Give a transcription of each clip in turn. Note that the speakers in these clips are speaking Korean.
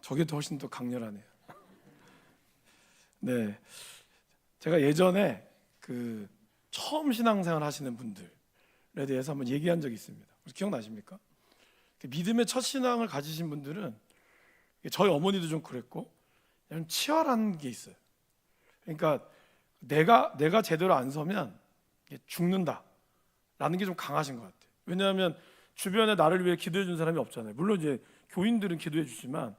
저게 더 훨씬 더 강렬하네요. 네, 제가 예전에 그 처음 신앙생활 하시는 분들에 대해서 한번 얘기한 적이 있습니다. 혹시 기억나십니까? 믿음의 첫 신앙을 가지신 분들은 저희 어머니도 좀 그랬고 좀 치열한 게 있어요. 그러니까 내가 제대로 안 서면 죽는다라는 게 좀 강하신 것 같아요. 왜냐하면 주변에 나를 위해 기도해 준 사람이 없잖아요. 물론 이제 교인들은 기도해 주지만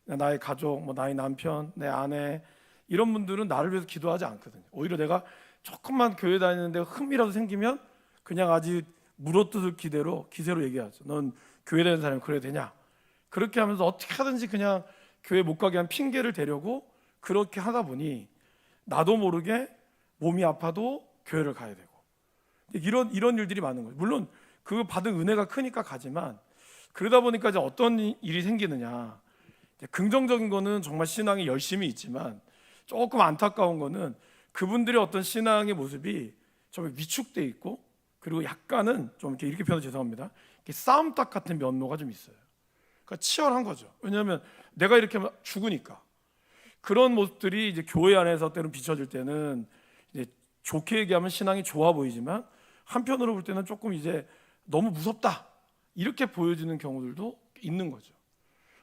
나의 가족, 뭐 나의 남편, 내 아내 이런 분들은 나를 위해서 기도하지 않거든요. 오히려 내가 조금만 교회 다니는데 흠이라도 생기면 그냥 아주 물어뜯을 기세로 얘기하죠. 넌 교회 다니는 사람이 그래야 되냐? 그렇게 하면서 어떻게 하든지 그냥 교회 못 가게 한 핑계를 대려고 그렇게 하다 보니 나도 모르게 몸이 아파도 교회를 가야 되고 이런 일들이 많은 거예요. 물론 그 받은 은혜가 크니까 가지만 그러다 보니까 이제 어떤 일이 생기느냐. 긍정적인 거는 정말 신앙에 열심히 있지만 조금 안타까운 거는 그분들의 어떤 신앙의 모습이 좀 위축돼 있고 그리고 약간은 좀 이렇게 표현 죄송합니다. 싸움닭 같은 면모가 좀 있어요. 그러니까 치열한 거죠. 왜냐하면 내가 이렇게 죽으니까 그런 모습들이 이제 교회 안에서 때로 비춰질 때는 이제 좋게 얘기하면 신앙이 좋아 보이지만 한편으로 볼 때는 조금 이제 너무 무섭다 이렇게 보여지는 경우들도 있는 거죠.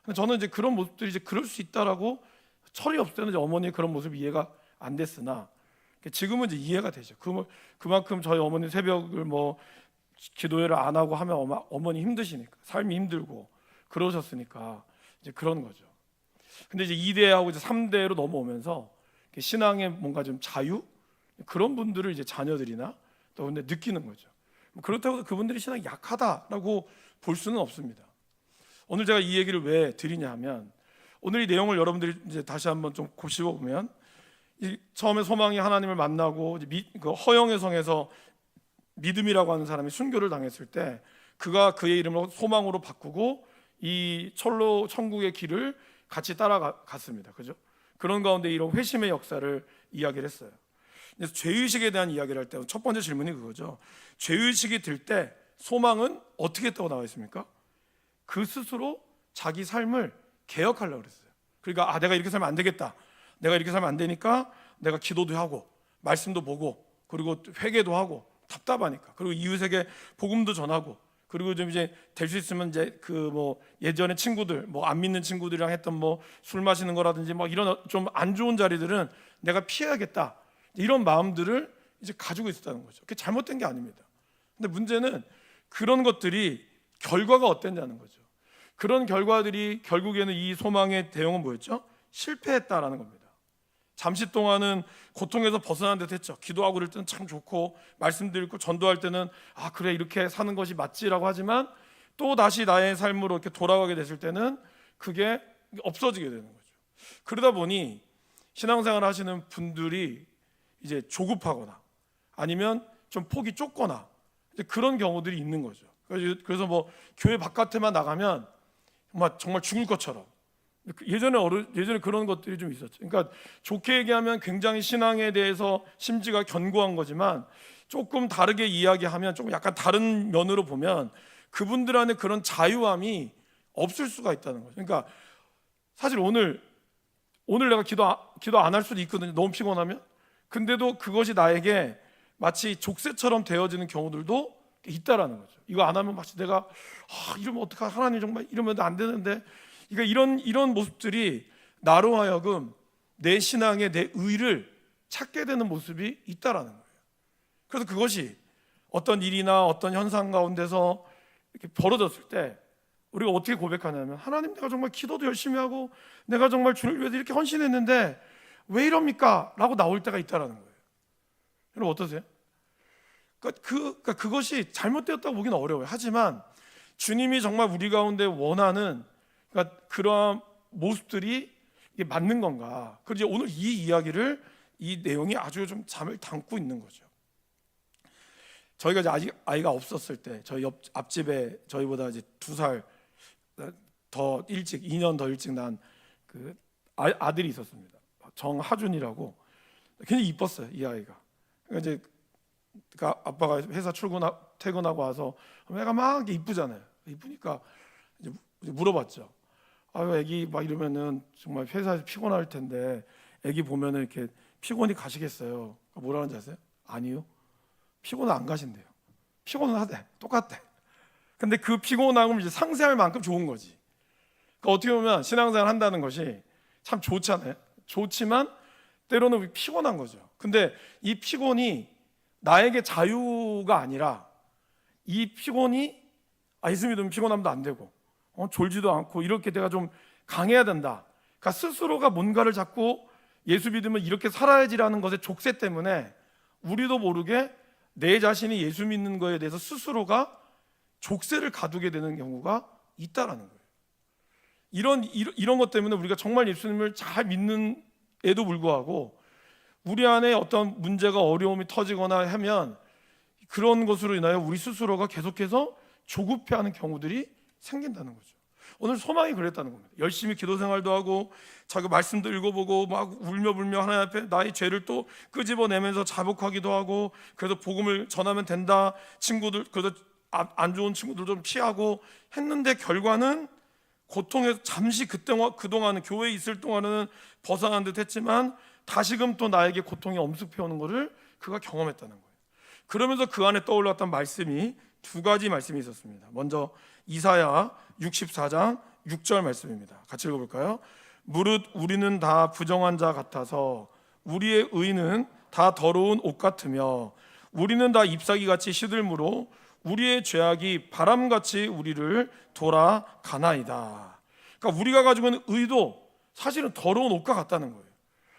근데 저는 이제 그런 모습들이 이제 그럴 수 있다라고 철이 없을 때는 이제 어머니의 그런 모습이 이해가 안 됐으나 지금은 이제 이해가 되죠. 그만큼 저희 어머니 새벽을 뭐 기도회를 안 하고 하면 어머니 힘드시니까 삶이 힘들고 그러셨으니까 이제 그런 거죠. 근데 이제 2대하고 이제 3대로 넘어오면서 신앙의 뭔가 좀 자유 그런 분들을 이제 자녀들이나 또 근데 느끼는 거죠. 그렇다고 해서 그분들이 신앙이 약하다라고 볼 수는 없습니다. 오늘 제가 이 얘기를 왜 드리냐 하면 오늘 이 내용을 여러분들이 이제 다시 한번 좀 곱씹어 보면 처음에 소망이 하나님을 만나고 그 허영의 성에서 믿음이라고 하는 사람이 순교를 당했을 때 그가 그의 이름을 소망으로 바꾸고 이 철로 천국의 길을 같이 따라갔습니다. 그죠? 그런 가운데 이런 회심의 역사를 이야기를 했어요. 그래서 죄의식에 대한 이야기를 할 때 첫 번째 질문이 그거죠. 죄의식이 들 때 소망은 어떻게 했다고 나와 있습니까? 그 스스로 자기 삶을 개혁하려고 그랬어요. 그러니까 내가 이렇게 살면 안 되겠다. 내가 이렇게 살면 안 되니까 내가 기도도 하고 말씀도 보고 그리고 회개도 하고 답답하니까 그리고 이웃에게 복음도 전하고 그리고 좀 이제 될 수 있으면 이제 그 뭐 예전에 친구들 뭐 안 믿는 친구들이랑 했던 뭐 술 마시는 거라든지 뭐 이런 좀 안 좋은 자리들은 내가 피해야겠다 이런 마음들을 이제 가지고 있었다는 거죠. 그게 잘못된 게 아닙니다. 근데 문제는 그런 것들이 결과가 어땠냐는 거죠. 그런 결과들이 결국에는 이 소망의 대응은 뭐였죠? 실패했다라는 겁니다. 잠시 동안은 고통에서 벗어난 듯 했죠. 기도하고 그럴 때는 참 좋고 말씀 드리고 전도할 때는 그래 이렇게 사는 것이 맞지라고 하지만 또 다시 나의 삶으로 이렇게 돌아가게 됐을 때는 그게 없어지게 되는 거죠. 그러다 보니 신앙생활 하시는 분들이 이제 조급하거나 아니면 좀 폭이 좁거나 그런 경우들이 있는 거죠. 그래서 뭐 교회 바깥에만 나가면 정말 죽을 것처럼 예전에 그런 것들이 좀 있었죠. 그러니까 좋게 얘기하면 굉장히 신앙에 대해서 심지가 견고한 거지만 조금 다르게 이야기하면 조금 약간 다른 면으로 보면 그분들 안에 그런 자유함이 없을 수가 있다는 거죠. 그러니까 사실 오늘 내가 기도 안 할 수도 있거든요. 너무 피곤하면. 근데도 그것이 나에게 마치 족쇄처럼 되어지는 경우들도 있다라는 거죠. 이거 안 하면 마치 내가 이러면 어떡하 하나님 정말 이러면 안 되는데 그러니까 이런 모습들이 나로 하여금 내 신앙의 내 의를 찾게 되는 모습이 있다라는 거예요. 그래서 그것이 어떤 일이나 어떤 현상 가운데서 이렇게 벌어졌을 때 우리가 어떻게 고백하냐면 하나님 내가 정말 기도도 열심히 하고 내가 정말 주를 위해서 이렇게 헌신했는데 왜 이럽니까? 라고 나올 때가 있다라는 거예요. 여러분 어떠세요? 그러니까 그것이 잘못되었다고 보기는 어려워요. 하지만 주님이 정말 우리 가운데 원하는 그러니까 그러한 모습들이 이게 맞는 건가? 그래서 오늘 이 이야기를 이 내용이 아주 좀 잠을 담고 있는 거죠. 저희가 이제 아직 아이가 없었을 때 저희 앞집에 저희보다 이제 2살 더 일찍 2년 더 일찍 난 그 아들이 있었습니다. 정하준이라고 굉장히 이뻤어요. 이 아이가. 그러니까 이제 아빠가 회사 퇴근하고 와서 애가 막 이쁘잖아요. 이쁘니까 이제 물어봤죠. 아유 애기 막 이러면은 정말 회사에서 피곤할 텐데 애기 보면은 이렇게 피곤이 가시겠어요? 뭐라 하는지 아세요? 아니요, 피곤은 안 가신대요. 피곤은 하대, 똑같대. 근데 그 피곤함을 이제 상쇄할 만큼 좋은 거지. 그러니까 어떻게 보면 신앙생활 한다는 것이 참 좋잖아요. 좋지만 때로는 피곤한 거죠. 근데 이 피곤이 나에게 자유가 아니라 이 피곤이 예수 믿으면 피곤함도 안 되고 졸지도 않고 이렇게 내가 좀 강해야 된다. 그러니까 스스로가 뭔가를 자꾸 예수 믿으면 이렇게 살아야지라는 것의 족쇄 때문에 우리도 모르게 내 자신이 예수 믿는 거에 대해서 스스로가 족쇄를 가두게 되는 경우가 있다라는 거예요. 이런 것 때문에 우리가 정말 예수님을 잘 믿는 에도 불구하고 우리 안에 어떤 문제가 어려움이 터지거나 하면 그런 것으로 인하여 우리 스스로가 계속해서 조급해하는 경우들이 생긴다는 거죠. 오늘 소망이 그랬다는 겁니다. 열심히 기도 생활도 하고 자기 말씀도 읽어보고 막 울며불며 하나님 앞에 나의 죄를 또 끄집어내면서 자복하기도 하고 그래서 복음을 전하면 된다. 친구들 그래도 안 좋은 친구들 좀 피하고 했는데 결과는 고통에서 잠시 그동안은 교회에 있을 동안은 벗어난 듯 했지만 다시금 또 나에게 고통이 엄습해오는 것을 그가 경험했다는 거예요. 그러면서 그 안에 떠올랐던 말씀이 두 가지 말씀이 있었습니다. 먼저 이사야 64장 6절 말씀입니다. 같이 읽어볼까요? 무릇 우리는 다 부정한 자 같아서 우리의 의는 다 더러운 옷 같으며 우리는 다 잎사귀같이 시들므로 우리의 죄악이 바람같이 우리를 돌아가나이다. 그러니까 우리가 가지고 있는 의도 사실은 더러운 옷과 같다는 거예요.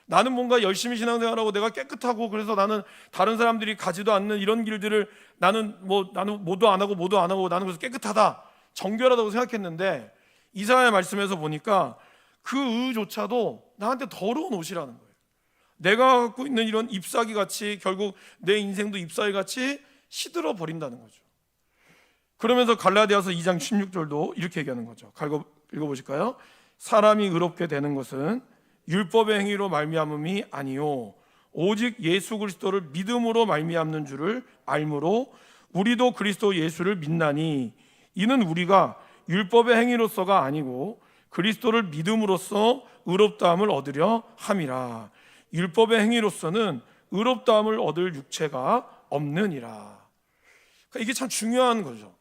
나는 뭔가 열심히 신앙생활하고 내가 깨끗하고 그래서 나는 다른 사람들이 가지도 않는 이런 길들을 나는 뭐도 안 하고 나는 그래서 깨끗하다, 정결하다고 생각했는데 이사야 말씀에서 보니까 그 의조차도 나한테 더러운 옷이라는 거예요. 내가 갖고 있는 이런 잎사귀 같이 결국 내 인생도 잎사귀 같이 시들어 버린다는 거죠. 그러면서 갈라디아서 2장 16절도 이렇게 얘기하는 거죠. 읽어보실까요? 사람이 의롭게 되는 것은 율법의 행위로 말미암음이 아니요 오직 예수 그리스도를 믿음으로 말미암는 줄을 알므로 우리도 그리스도 예수를 믿나니 이는 우리가 율법의 행위로서가 아니고 그리스도를 믿음으로써 의롭다함을 얻으려 함이라. 율법의 행위로서는 의롭다함을 얻을 육체가 없느니라. 그러니까 이게 참 중요한 거죠.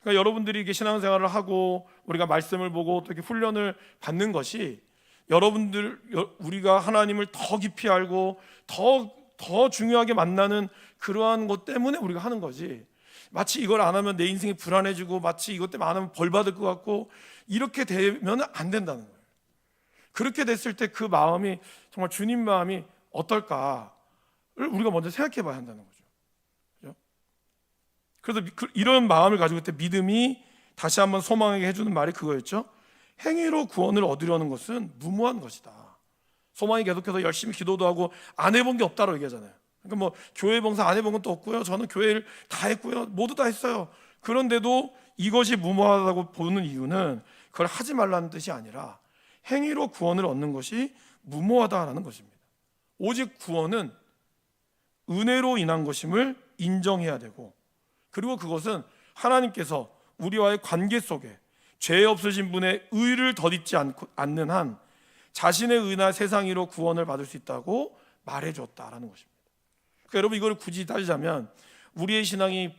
그러니까 여러분들이 이게 신앙생활을 하고 우리가 말씀을 보고 또 이렇게 훈련을 받는 것이 우리가 하나님을 더 깊이 알고 더 중요하게 만나는 그러한 것 때문에 우리가 하는 거지. 마치 이걸 안 하면 내 인생이 불안해지고 마치 이것 때문에 안 하면 벌 받을 것 같고 이렇게 되면 안 된다는 거예요. 그렇게 됐을 때 그 마음이 정말 주님 마음이 어떨까를 우리가 먼저 생각해 봐야 한다는 거죠. 그렇죠? 그래서 이런 마음을 가지고 있을 때 믿음이 다시 한번 소망에게 해주는 말이 그거였죠. 행위로 구원을 얻으려는 것은 무모한 것이다. 소망이 계속해서 열심히 기도도 하고 안 해본 게 없다고 얘기하잖아요. 그러니까 뭐 교회 봉사 안 해본 건 또 없고요. 저는 교회를 다 했고요. 모두 다 했어요. 그런데도 이것이 무모하다고 보는 이유는 그걸 하지 말라는 뜻이 아니라 행위로 구원을 얻는 것이 무모하다라는 것입니다. 오직 구원은 은혜로 인한 것임을 인정해야 되고 그리고 그것은 하나님께서 우리와의 관계 속에 죄 없으신 분의 의를 덧입지 않는 한 자신의 의나 세상의로 구원을 받을 수 있다고 말해줬다라는 것입니다. 그러니까 여러분 이걸 굳이 따지자면 우리의 신앙이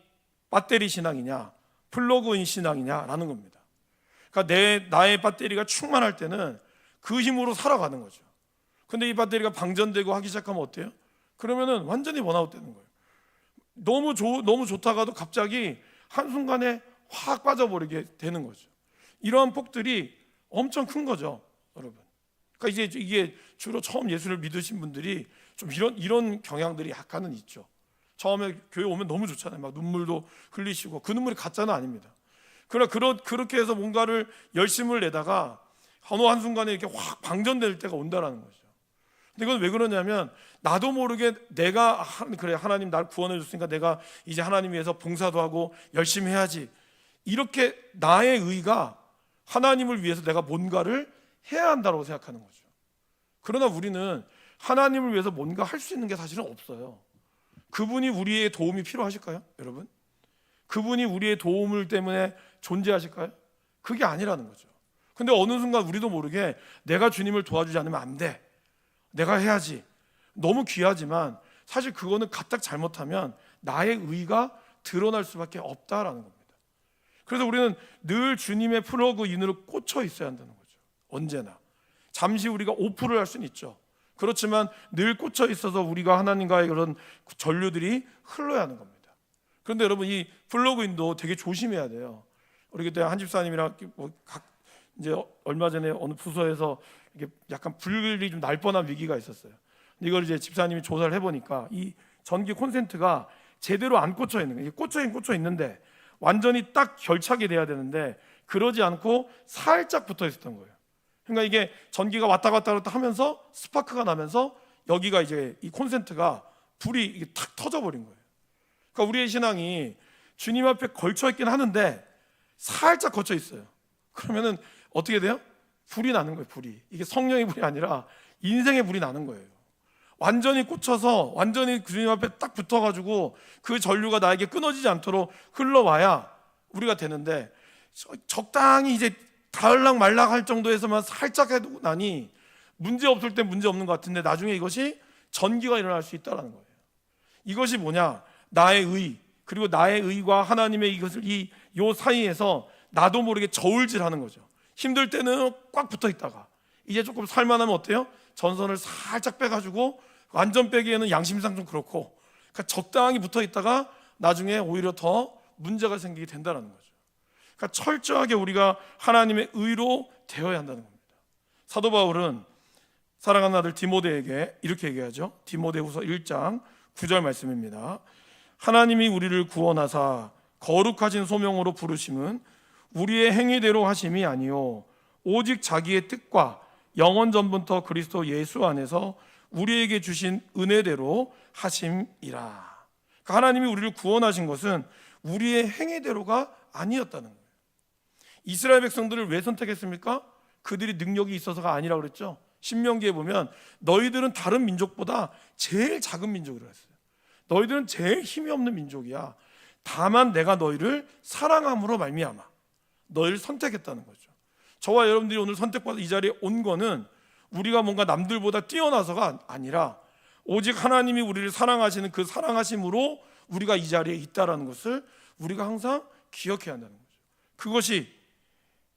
배터리 신앙이냐 플러그인 신앙이냐라는 겁니다. 그러니까 나의 배터리가 충만할 때는 그 힘으로 살아가는 거죠. 근데 이 배터리가 방전되고 하기 시작하면 어때요? 그러면은 완전히 번아웃 되는 거예요. 너무 좋다가도 갑자기 한순간에 확 빠져버리게 되는 거죠. 이러한 폭들이 엄청 큰 거죠, 여러분. 그러니까 이게 주로 처음 예수를 믿으신 분들이 좀 이런 경향들이 약간은 있죠. 처음에 교회 오면 너무 좋잖아요. 막 눈물도 흘리시고 그 눈물이 가짜는 아닙니다. 그러나 그렇게 해서 뭔가를 열심을 내다가 어느 한순간에 이렇게 확 방전될 때가 온다라는 거죠. 근데 이건 왜 그러냐면 나도 모르게 내가 그래 하나님 나를 구원해 줬으니까 내가 이제 하나님 위해서 봉사도 하고 열심히 해야지. 이렇게 나의 의가 하나님을 위해서 내가 뭔가를 해야 한다고 생각하는 거죠. 그러나 우리는 하나님을 위해서 뭔가 할 수 있는 게 사실은 없어요. 그분이 우리의 도움이 필요하실까요, 여러분? 그분이 우리의 도움을 때문에 존재하실까요? 그게 아니라는 거죠. 근데 어느 순간 우리도 모르게 내가 주님을 도와주지 않으면 안 돼, 내가 해야지, 너무 귀하지만 사실 그거는 가딱 잘못하면 나의 의가 드러날 수밖에 없다라는 겁니다. 그래서 우리는 늘 주님의 플러그 인으로 꽂혀 있어야 한다는 거죠. 언제나. 잠시 우리가 오프를 할 수는 있죠. 그렇지만 늘 꽂혀 있어서 우리가 하나님과의 그런 전류들이 흘러야 하는 겁니다. 그런데 여러분, 이 플러그인도 되게 조심해야 돼요. 우리 그때 한 집사님이랑 이제 얼마 전에 어느 부서에서 이게 약간 불이 좀 날 뻔한 위기가 있었어요. 이걸 이제 집사님이 조사를 해보니까 이 전기 콘센트가 제대로 안 꽂혀 있는 거예요. 꽂혀 있는데 완전히 딱 결착이 돼야 되는데 그러지 않고 살짝 붙어 있었던 거예요. 그러니까 이게 전기가 왔다 갔다 하면서 스파크가 나면서 여기가 이제 이 콘센트가 불이 이게 탁 터져버린 거예요. 그러니까 우리의 신앙이 주님 앞에 걸쳐 있긴 하는데 살짝 걷혀 있어요. 그러면은 어떻게 돼요? 불이 나는 거예요. 불이. 이게 성령의 불이 아니라 인생의 불이 나는 거예요. 완전히 꽂혀서 완전히 주님 앞에 딱 붙어가지고 그 전류가 나에게 끊어지지 않도록 흘러와야 우리가 되는데, 적당히 이제 닿을락 말락 할 정도에서만 살짝 해두고 나니 문제 없을 때 문제 없는 것 같은데 나중에 이것이 전기가 일어날 수 있다는 거예요. 이것이 뭐냐? 나의 의, 그리고 나의 의와 하나님의 이것을 요 사이에서 나도 모르게 저울질하는 거죠. 힘들 때는 꽉 붙어 있다가 이제 조금 살만하면 어때요? 전선을 살짝 빼가지고, 완전 빼기에는 양심상 좀 그렇고, 그러니까 적당히 붙어 있다가 나중에 오히려 더 문제가 생기게 된다는 거죠. 그러니까 철저하게 우리가 하나님의 의로 되어야 한다는 겁니다. 사도 바울은 사랑하는 아들 디모데에게 이렇게 얘기하죠. 디모데후서 1장 9절 말씀입니다. 하나님이 우리를 구원하사 거룩하신 소명으로 부르심은 우리의 행위대로 하심이 아니요 오직 자기의 뜻과 영원 전부터 그리스도 예수 안에서 우리에게 주신 은혜대로 하심이라. 그러니까 하나님이 우리를 구원하신 것은 우리의 행위대로가 아니었다는 거예요. 이스라엘 백성들을 왜 선택했습니까? 그들이 능력이 있어서가 아니라 그랬죠. 신명기에 보면 너희들은 다른 민족보다 제일 작은 민족이라고 했어요. 너희들은 제일 힘이 없는 민족이야. 다만 내가 너희를 사랑함으로 말미암아 너희를 선택했다는 거죠. 저와 여러분들이 오늘 선택받아 이 자리에 온 거는 우리가 뭔가 남들보다 뛰어나서가 아니라 오직 하나님이 우리를 사랑하시는 그 사랑하심으로 우리가 이 자리에 있다는 것을 우리가 항상 기억해야 한다는 거죠. 그것이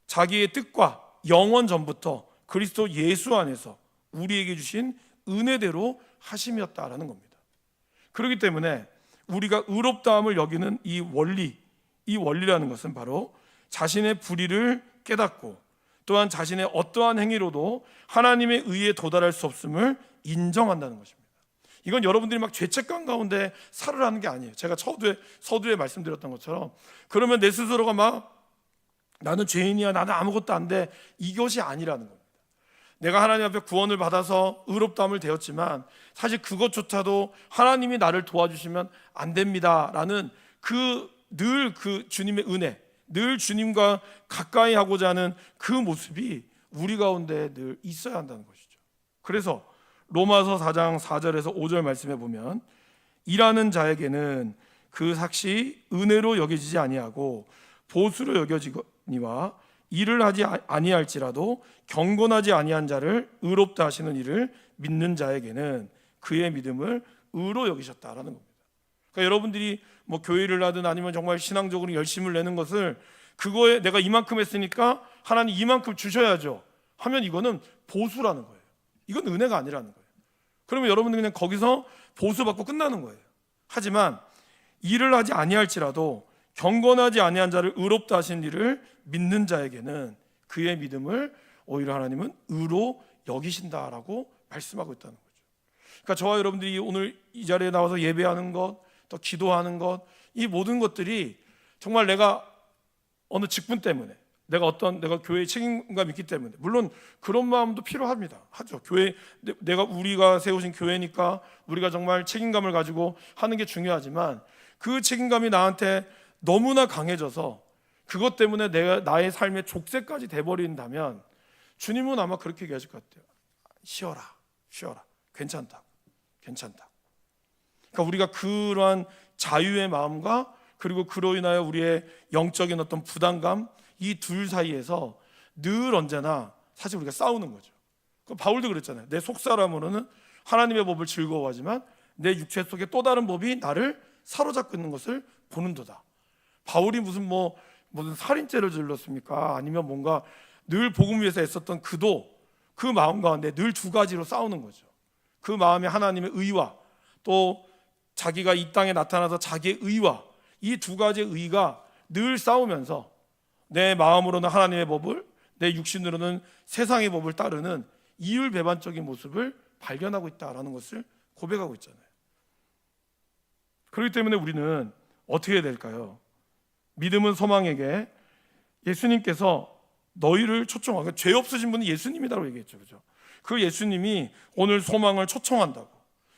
자기의 뜻과 영원 전부터 그리스도 예수 안에서 우리에게 주신 은혜대로 하심이었다라는 겁니다. 그렇기 때문에 우리가 의롭다함을 여기는 이 원리라는 것은 바로 자신의 불의를 깨닫고 또한 자신의 어떠한 행위로도 하나님의 의에 도달할 수 없음을 인정한다는 것입니다. 이건 여러분들이 막 죄책감 가운데 살으라는 게 아니에요. 제가 서두에 말씀드렸던 것처럼 그러면 내 스스로가 막 나는 죄인이야, 나는 아무것도 안 돼, 이것이 아니라는 겁니다. 내가 하나님 앞에 구원을 받아서 의롭다함을 되었지만 사실 그것조차도 하나님이 나를 도와주시면 안 됩니다라는 늘 그 주님의 은혜, 늘 주님과 가까이 하고자 하는 그 모습이 우리 가운데 늘 있어야 한다는 것이죠. 그래서 로마서 4장 4절에서 5절 말씀해 보면 일하는 자에게는 그 삭시 은혜로 여겨지지 아니하고 보수로 여겨지거니와 일을 하지 아니할지라도 경건하지 아니한 자를 의롭다 하시는 이를 믿는 자에게는 그의 믿음을 의로 여기셨다라는 겁니다. 그러니까 여러분들이 뭐 교회를 하든 아니면 정말 신앙적으로 열심을 내는 것을 그거에 내가 이만큼 했으니까 하나님 이만큼 주셔야죠 하면 이거는 보수라는 거예요. 이건 은혜가 아니라는 거예요. 그러면 여러분들 그냥 거기서 보수받고 끝나는 거예요. 하지만 일을 하지 아니할지라도 경건하지 아니한 자를 의롭다 하신 이를 믿는 자에게는 그의 믿음을 오히려 하나님은 의로 여기신다라고 말씀하고 있다는 거죠. 그러니까 저와 여러분들이 오늘 이 자리에 나와서 예배하는 것, 또 기도하는 것, 이 모든 것들이 정말 내가 어느 직분 때문에 내가 교회에 책임감 있기 때문에 물론 그런 마음도 필요합니다. 하죠. 우리가 세우신 교회니까 우리가 정말 책임감을 가지고 하는 게 중요하지만 그 책임감이 나한테 너무나 강해져서 그것 때문에 나의 삶의 족쇄까지 돼버린다면 주님은 아마 그렇게 얘기하실 것 같아요. 쉬어라. 괜찮다. 그러니까 우리가 그러한 자유의 마음과 그리고 그로 인하여 우리의 영적인 어떤 부담감, 이 둘 사이에서 늘 언제나 사실 우리가 싸우는 거죠. 바울도 그랬잖아요. 내 속사람으로는 하나님의 법을 즐거워하지만 내 육체 속에 또 다른 법이 나를 사로잡고 있는 것을 보는도다. 바울이 무슨 살인죄를 저질렀습니까? 아니면 뭔가 늘 복음 위해서 애썼던 그도 그 마음 가운데 늘 두 가지로 싸우는 거죠. 그 마음에 하나님의 의와 또 자기가 이 땅에 나타나서 자기의 의와 이 두 가지의 의가 늘 싸우면서 내 마음으로는 하나님의 법을, 내 육신으로는 세상의 법을 따르는 이율배반적인 모습을 발견하고 있다라는 것을 고백하고 있잖아요. 그렇기 때문에 우리는 어떻게 해야 될까요? 믿음은 소망에게 예수님께서 너희를 초청하고, 죄 없으신 분은 예수님이라고 얘기했죠, 그죠? 그 예수님이 오늘 소망을 초청한다고.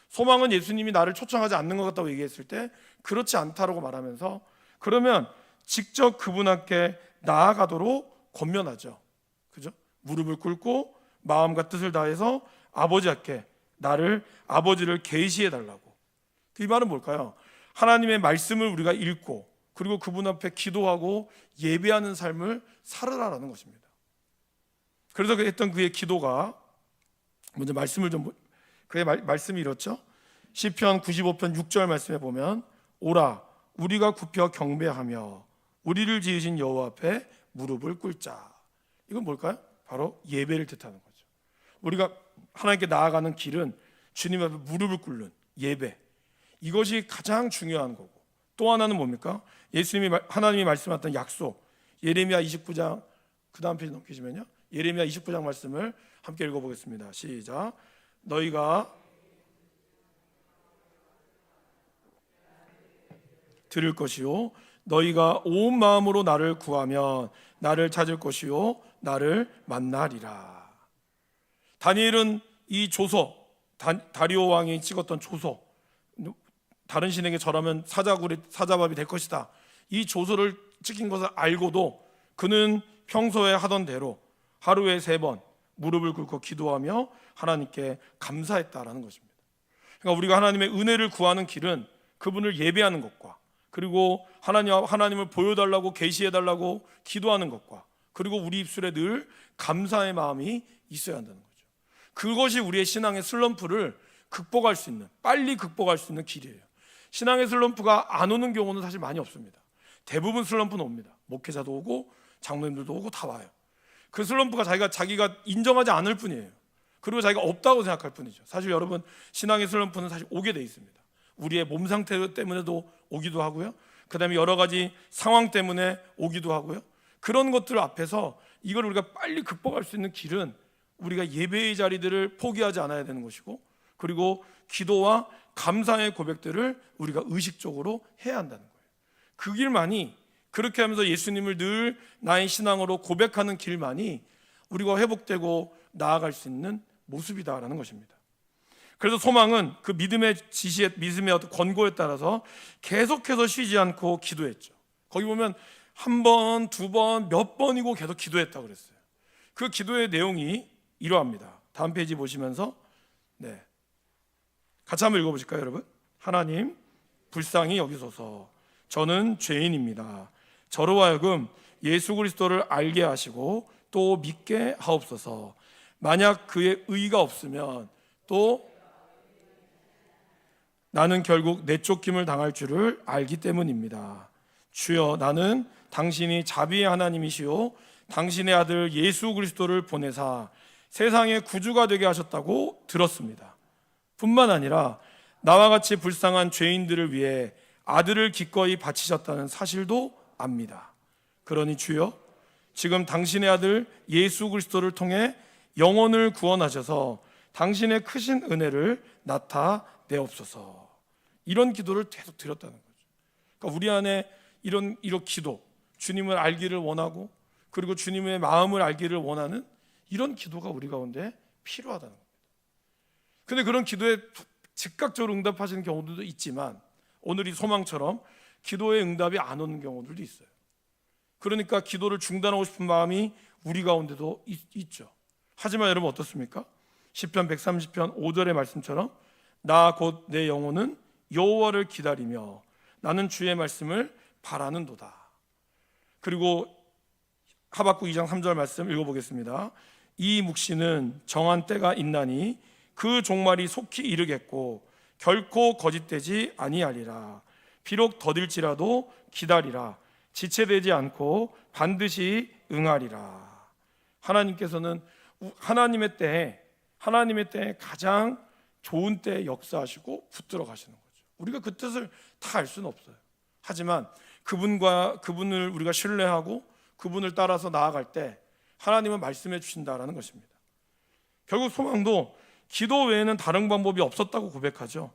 소망은 예수님이 나를 초청하지 않는 것 같다고 얘기했을 때 그렇지 않다라고 말하면서, 그러면 직접 그분 앞에 나아가도록 권면하죠, 그죠? 무릎을 꿇고 마음과 뜻을 다해서 아버지 앞에 아버지를 계시해 달라고. 이 말은 뭘까요? 하나님의 말씀을 우리가 읽고 그리고 그분 앞에 기도하고 예배하는 삶을 살으라라는 것입니다. 그래서 했던 그의 기도가 먼저 그의 말씀이 이렇죠. 시편 95편 6절 말씀에 보면, 오라 우리가 굽혀 경배하며 우리를 지으신 여호와 앞에 무릎을 꿇자. 이건 뭘까요? 바로 예배를 뜻하는 거죠. 우리가 하나님께 나아가는 길은 주님 앞에 무릎을 꿇는 예배, 이것이 가장 중요한 거고, 또 하나는 뭡니까? 하나님이 말씀하셨던 약속, 예레미야 29장, 그 다음 페이지 넘기시면요, 예레미야 29장 말씀을 함께 읽어보겠습니다. 시작. 너희가 들을 것이요 너희가 온 마음으로 나를 구하면 나를 찾을 것이요 나를 만나리라. 다니엘은 이 조서, 다리오 왕이 찍었던 조서, 다른 신에게 절하면 사자밥이 될 것이다, 이 조서를 찍힌 것을 알고도 그는 평소에 하던 대로 하루에 3번 무릎을 꿇고 기도하며 하나님께 감사했다라는 것입니다. 그러니까 우리가 하나님의 은혜를 구하는 길은 그분을 예배하는 것과, 그리고 하나님을 보여달라고 계시해달라고 기도하는 것과, 그리고 우리 입술에 늘 감사의 마음이 있어야 한다는 거죠. 그것이 우리의 신앙의 슬럼프를 빨리 극복할 수 있는 길이에요. 신앙의 슬럼프가 안 오는 경우는 사실 많이 없습니다. 대부분 슬럼프는 옵니다. 목회자도 오고 장로님들도 오고 다 와요. 그 슬럼프가 자기가 인정하지 않을 뿐이에요. 그리고 자기가 없다고 생각할 뿐이죠. 사실 여러분, 신앙의 슬럼프는 사실 오게 돼 있습니다. 우리의 몸 상태 때문에도 오기도 하고요, 그 다음에 여러 가지 상황 때문에 오기도 하고요. 그런 것들 앞에서 이걸 우리가 빨리 극복할 수 있는 길은 우리가 예배의 자리들을 포기하지 않아야 되는 것이고, 그리고 기도와 감사의 고백들을 우리가 의식적으로 해야 한다는 거예요. 그 길만이, 그렇게 하면서 예수님을 늘 나의 신앙으로 고백하는 길만이 우리가 회복되고 나아갈 수 있는 모습이다라는 것입니다. 그래서 소망은 그 믿음의 어떤 권고에 따라서 계속해서 쉬지 않고 기도했죠. 거기 보면 1번, 2번, 몇 번이고 계속 기도했다고 그랬어요. 그 기도의 내용이 이러합니다. 다음 페이지 보시면서 같이 한번 읽어보실까요, 여러분? 하나님, 불쌍히 여기소서. 저는 죄인입니다. 저로 하여금 예수 그리스도를 알게 하시고 또 믿게 하옵소서. 만약 그의 의가 없으면 또 나는 결국 내쫓김을 당할 줄을 알기 때문입니다. 주여, 나는 당신이 자비의 하나님이시오 당신의 아들 예수 그리스도를 보내사 세상의 구주가 되게 하셨다고 들었습니다. 뿐만 아니라 나와 같이 불쌍한 죄인들을 위해 아들을 기꺼이 바치셨다는 사실도 압니다. 그러니 주여, 지금 당신의 아들 예수 그리스도를 통해 영혼을 구원하셔서 당신의 크신 은혜를 나타내옵소서. 이런 기도를 계속 드렸다는 거죠. 그러니까 우리 안에 이런 기도, 주님을 알기를 원하고 그리고 주님의 마음을 알기를 원하는 이런 기도가 우리 가운데 필요하다는 겁니다. 근데 그런 기도에 즉각적으로 응답하시는 경우들도 있지만, 오늘 이 소망처럼 기도의 응답이 안 오는 경우들도 있어요. 그러니까 기도를 중단하고 싶은 마음이 우리 가운데도 있죠. 하지만 여러분 어떻습니까? 시편 130편 5절의 말씀처럼 나 곧 내 영혼은 여호와를 기다리며 나는 주의 말씀을 바라는도다. 그리고 하박국 2장 3절 말씀 읽어보겠습니다. 이 묵시는 정한 때가 있나니 그 종말이 속히 이르겠고 결코 거짓되지 아니하리라. 비록 더딜지라도 기다리라. 지체되지 않고 반드시 응하리라. 하나님께서는 하나님의 때에 가장 좋은 때에 역사하시고 붙들어 가시는 거죠. 우리가 그 뜻을 다 알 수는 없어요. 하지만 그분을 우리가 신뢰하고 그분을 따라서 나아갈 때 하나님은 말씀해 주신다라는 것입니다. 결국 소망도 기도 외에는 다른 방법이 없었다고 고백하죠.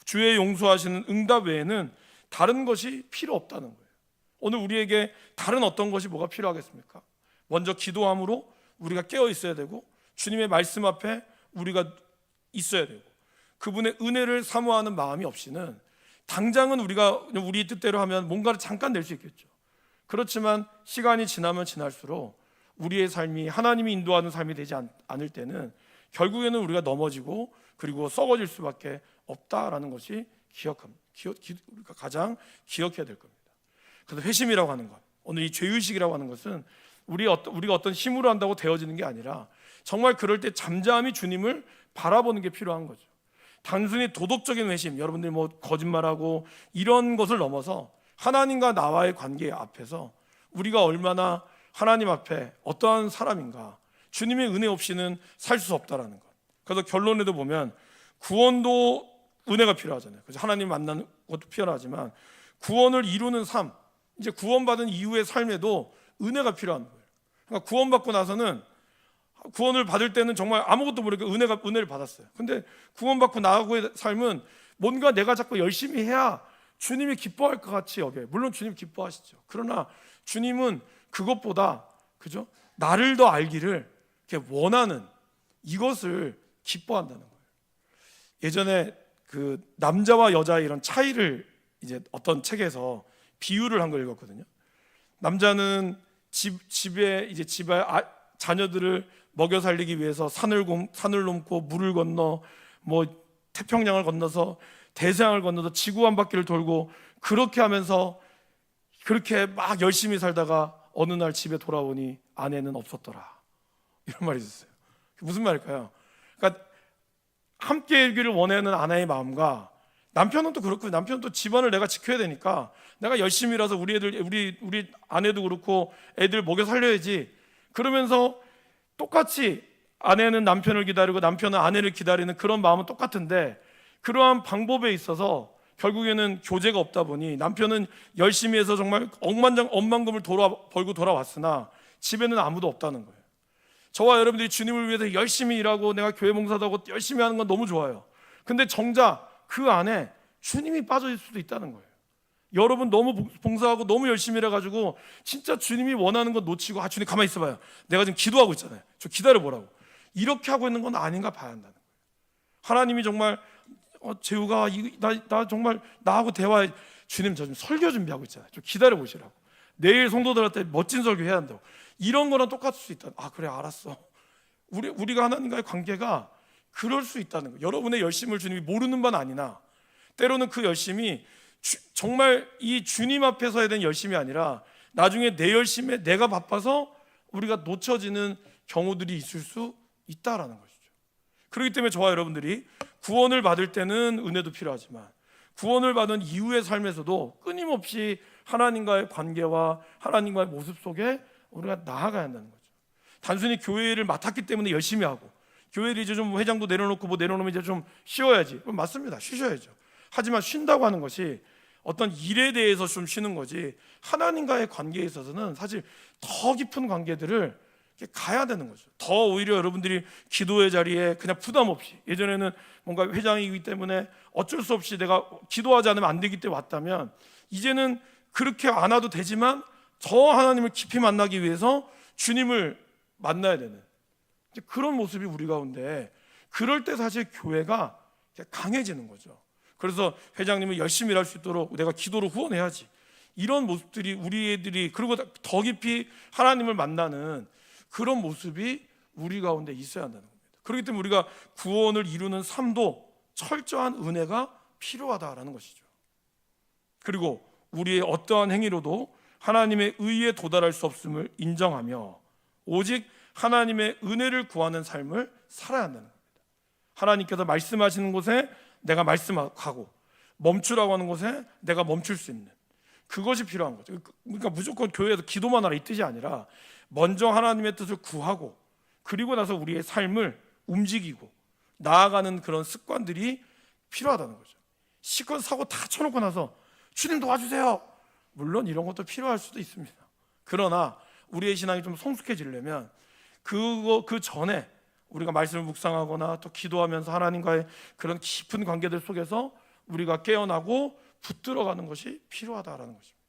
주의 용서하시는 응답 외에는 다른 것이 필요 없다는 거예요. 오늘 우리에게 다른 어떤 것이 뭐가 필요하겠습니까? 먼저 기도함으로 우리가 깨어 있어야 되고, 주님의 말씀 앞에 우리가 있어야 되고, 그분의 은혜를 사모하는 마음이 없이는 당장은 우리가 우리 뜻대로 하면 뭔가를 잠깐 낼 수 있겠죠. 그렇지만 시간이 지나면 지날수록 우리의 삶이 하나님이 인도하는 삶이 되지 않을 때는 결국에는 우리가 넘어지고 그리고 썩어질 수밖에 없다라는 것이 우리가 가장 기억해야 될 겁니다. 그래서 회심이라고 하는 것, 오늘 이 죄의식이라고 하는 것은 우리가 어떤 힘으로 한다고 되어지는 게 아니라 정말 그럴 때 잠잠히 주님을 바라보는 게 필요한 거죠. 단순히 도덕적인 회심, 여러분들이 뭐 거짓말하고 이런 것을 넘어서 하나님과 나와의 관계 앞에서 우리가 얼마나 하나님 앞에 어떠한 사람인가, 주님의 은혜 없이는 살 수 없다라는 것. 그래서 결론에도 보면 구원도 은혜가 필요하잖아요. 그래서 하나님 만나는 것도 필요하지만 구원을 이루는 삶, 이제 구원받은 이후의 삶에도 은혜가 필요한 거예요. 그러니까 구원받고 나서는, 구원을 받을 때는 정말 아무것도 모르게 은혜를 받았어요. 근데 구원받고 나하고의 삶은 뭔가 내가 자꾸 열심히 해야 주님이 기뻐할 것 같이 여겨요. 물론 주님 기뻐하시죠. 그러나 주님은 그것보다, 그죠? 나를 더 알기를 이렇게 원하는 이것을 기뻐한다는 거예요. 예전에 그 남자와 여자의 이런 차이를 이제 어떤 책에서 비유를 한 걸 읽었거든요. 남자는 집에 자녀들을 먹여 살리기 위해서 산을 넘고 물을 건너 뭐 태평양을 건너서 대서양을 건너서 지구 한 바퀴를 돌고 그렇게 하면서 그렇게 막 열심히 살다가 어느 날 집에 돌아오니 아내는 없었더라, 이런 말이 있었어요. 무슨 말일까요? 그러니까 함께 일기를 원하는 아내의 마음과 남편은 또 그렇고, 남편은 또 집안을 내가 지켜야 되니까 내가 열심히 일해서 우리 아내도 그렇고 애들 먹여 살려야지, 그러면서 똑같이 아내는 남편을 기다리고 남편은 아내를 기다리는 그런 마음은 똑같은데, 그러한 방법에 있어서 결국에는 교제가 없다 보니 남편은 열심히 해서 정말 억만금을 벌고 돌아왔으나 집에는 아무도 없다는 거예요. 저와 여러분들이 주님을 위해서 열심히 일하고 내가 교회 봉사도 하고 열심히 하는 건 너무 좋아요. 근데 정작 그 안에 주님이 빠져있을 수도 있다는 거예요. 여러분 너무 봉사하고 너무 열심히 일해가지고 진짜 주님이 원하는 거 놓치고, 주님 가만히 있어봐요, 내가 지금 기도하고 있잖아요, 저 기다려보라고, 이렇게 하고 있는 건 아닌가 봐야 한다는 거예요. 하나님이 정말 재우가 나 정말 나하고 대화해, 주님 저 지금 설교 준비하고 있잖아요, 좀 기다려보시라고, 내일 성도들한테 멋진 설교 해야 한다고, 이런 거랑 똑같을 수 있다. 그래 알았어. 우리가 하나님과의 관계가 그럴 수 있다는 거예요. 여러분의 열심을 주님이 모르는 바는 아니나 때로는 그 열심이 정말 이 주님 앞에서 해야 되는 열심이 아니라 나중에 내 열심에 내가 바빠서 우리가 놓쳐지는 경우들이 있을 수 있다라는 것이죠. 그렇기 때문에 저와 여러분들이 구원을 받을 때는 은혜도 필요하지만 구원을 받은 이후의 삶에서도 끊임없이 하나님과의 관계와 하나님과의 모습 속에 우리가 나아가야 한다는 거죠. 단순히 교회를 맡았기 때문에 열심히 하고, 교회를 이제 좀 회장도 내려놓고 뭐 내려놓으면 이제 좀 쉬어야지, 맞습니다, 쉬셔야죠. 하지만 쉰다고 하는 것이 어떤 일에 대해서 좀 쉬는 거지, 하나님과의 관계에 있어서는 사실 더 깊은 관계들을 가야 되는 거죠. 더 오히려 여러분들이 기도의 자리에 그냥 부담 없이, 예전에는 뭔가 회장이기 때문에 어쩔 수 없이 내가 기도하지 않으면 안 되기 때문에 왔다면, 이제는 그렇게 안 와도 되지만 더 하나님을 깊이 만나기 위해서 주님을 만나야 되는 그런 모습이 우리 가운데, 그럴 때 사실 교회가 강해지는 거죠. 그래서 회장님이 열심히 일할 수 있도록 내가 기도로 후원해야지, 이런 모습들이 우리 애들이, 그리고 더 깊이 하나님을 만나는 그런 모습이 우리 가운데 있어야 한다는 겁니다. 그렇기 때문에 우리가 구원을 이루는 삶도 철저한 은혜가 필요하다라는 것이죠. 그리고 우리의 어떠한 행위로도 하나님의 의에 도달할 수 없음을 인정하며 오직 하나님의 은혜를 구하는 삶을 살아야 한다는 겁니다. 하나님께서 말씀하시는 곳에 내가 말씀하고 멈추라고 하는 곳에 내가 멈출 수 있는 그것이 필요한 거죠. 그러니까 무조건 교회에서 기도만 하라 이 뜻이 아니라 먼저 하나님의 뜻을 구하고 그리고 나서 우리의 삶을 움직이고 나아가는 그런 습관들이 필요하다는 거죠. 시건 사고 다 쳐놓고 나서 주님 도와주세요. 물론 이런 것도 필요할 수도 있습니다. 그러나 우리의 신앙이 좀 성숙해지려면 그 전에 우리가 말씀을 묵상하거나 또 기도하면서 하나님과의 그런 깊은 관계들 속에서 우리가 깨어나고 붙들어가는 것이 필요하다라는 것입니다.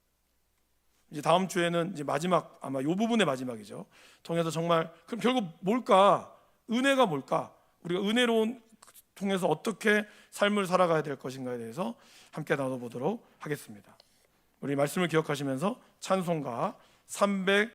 이제 다음 주에는 이제 마지막 아마 이 부분의 마지막이죠. 통해서 정말 그럼 결국 뭘까? 은혜가 뭘까? 우리가 은혜로운 통해서 어떻게 삶을 살아가야 될 것인가에 대해서 함께 나눠보도록 하겠습니다. 우리 말씀을 기억하시면서 찬송가 300